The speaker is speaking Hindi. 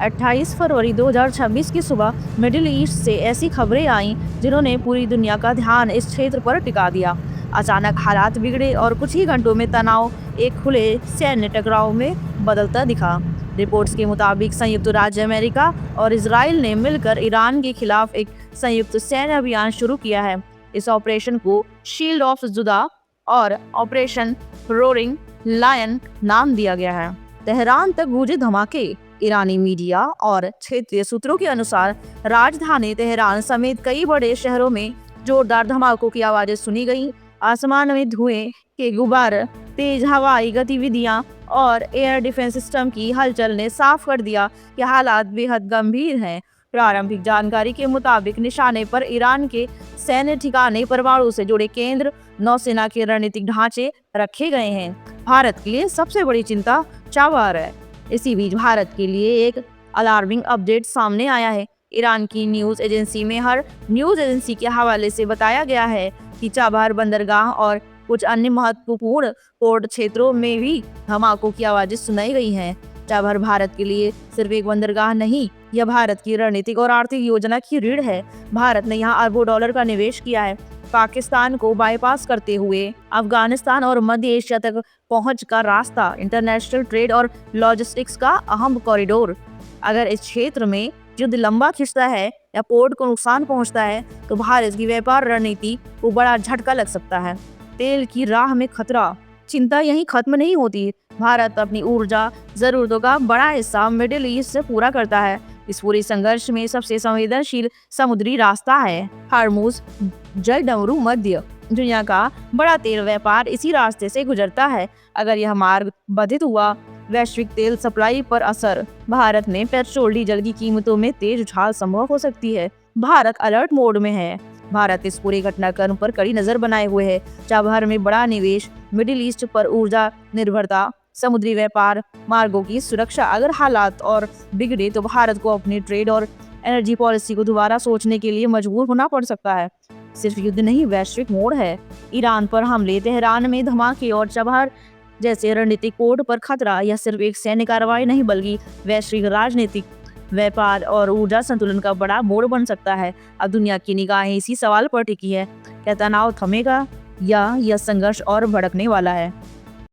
28 फरवरी 2026 की सुबह मिडिल ईस्ट से ऐसी खबरें आईं जिन्होंने पूरी दुनिया का ध्यान इस क्षेत्र पर टिका दिया। अचानक हालात बिगड़े और कुछ ही घंटों में तनाव एक खुले सैन्य टकराव में बदलता दिखा। रिपोर्ट्स के मुताबिक संयुक्त राज्य अमेरिका और इजराइल ने मिलकर ईरान के खिलाफ एक संयुक्त सैन्य अभियान शुरू किया है। इस ऑपरेशन को शील्ड ऑफ जुदा और ऑपरेशन रोरिंग लायन नाम दिया गया है। तेहरान तक गूंजे धमाके। ईरानी मीडिया और क्षेत्रीय सूत्रों के अनुसार राजधानी तेहरान समेत कई बड़े शहरों में जोरदार धमाकों की आवाजें सुनी गईं। आसमान में धुएं के गुब्बारे, तेज हवाई गतिविधियां और एयर डिफेंस सिस्टम की हलचल ने साफ कर दिया कि हालात बेहद गंभीर हैं। प्रारंभिक जानकारी के मुताबिक निशाने पर ईरान के सैन्य ठिकाने, परमाणु से जुड़े केंद्र, नौसेना के रणनीतिक ढांचे रखे गए हैं। भारत के लिए सबसे बड़ी चिंता चाबहार है। इसी बीच भारत के लिए एक अलार्मिंग अपडेट सामने आया है। ईरान की न्यूज एजेंसी में हर न्यूज एजेंसी के हवाले से बताया गया है कि चाबहार बंदरगाह और कुछ अन्य महत्वपूर्ण पोर्ट क्षेत्रों में भी धमाकों की आवाजें सुनाई गई हैं। चाबहार भारत के लिए सिर्फ एक बंदरगाह नहीं, यह भारत की रणनीतिक और आर्थिक योजना की रीढ़ है। भारत ने यहाँ अरबों डॉलर का निवेश किया है। पाकिस्तान को बाईपास करते हुए अफगानिस्तान और मध्य एशिया तक पहुंच का रास्ता, इंटरनेशनल ट्रेड और लॉजिस्टिक्स का अहम कॉरिडोर। अगर इस क्षेत्र में युद्ध लंबा खिंचता है या पोर्ट को नुकसान पहुंचता है तो भारत की व्यापार रणनीति को बड़ा झटका लग सकता है। तेल की राह में खतरा। चिंता यहीं खत्म नहीं होती। भारत अपनी ऊर्जा जरूरतों का बड़ा हिस्सा मिडिल ईस्ट से पूरा करता है। इस पूरे संघर्ष में सबसे संवेदनशील समुद्री रास्ता है हॉर्मुज़ जलडमरू। मध्य दुनिया का बड़ा तेल व्यापार इसी रास्ते से गुजरता है। अगर यह मार्ग बाधित हुआ, वैश्विक तेल सप्लाई पर असर। भारत में पेट्रोल डीजल की कीमतों में तेज उछाल संभव हो सकती है। भारत अलर्ट मोड में है। भारत इस पूरे घटनाक्रम पर कड़ी नजर बनाए हुए है। चाबहार में बड़ा निवेश, मिडिल ईस्ट पर ऊर्जा निर्भरता, समुद्री व्यापार, मार्गों की सुरक्षा। अगर हालात और बिगड़े तो भारत को अपनी ट्रेड और एनर्जी पॉलिसी को दोबारा सोचने के लिए मजबूर होना पड़ सकता है। सिर्फ युद्ध नहीं, वैश्विक मोड़ है। ईरान पर हमले, तेहरान में धमाके और चाबहार जैसे रणनीतिक पोर्ट पर खतरा। यह सिर्फ एक सैन्य कार्रवाई नहीं बल्कि वैश्विक राजनीतिक, व्यापार और ऊर्जा संतुलन का बड़ा मोड़ बन सकता है। अब दुनिया की निगाहें इसी सवाल पर टिकी है, क्या तनाव थमेगा या यह संघर्ष और भड़कने वाला है।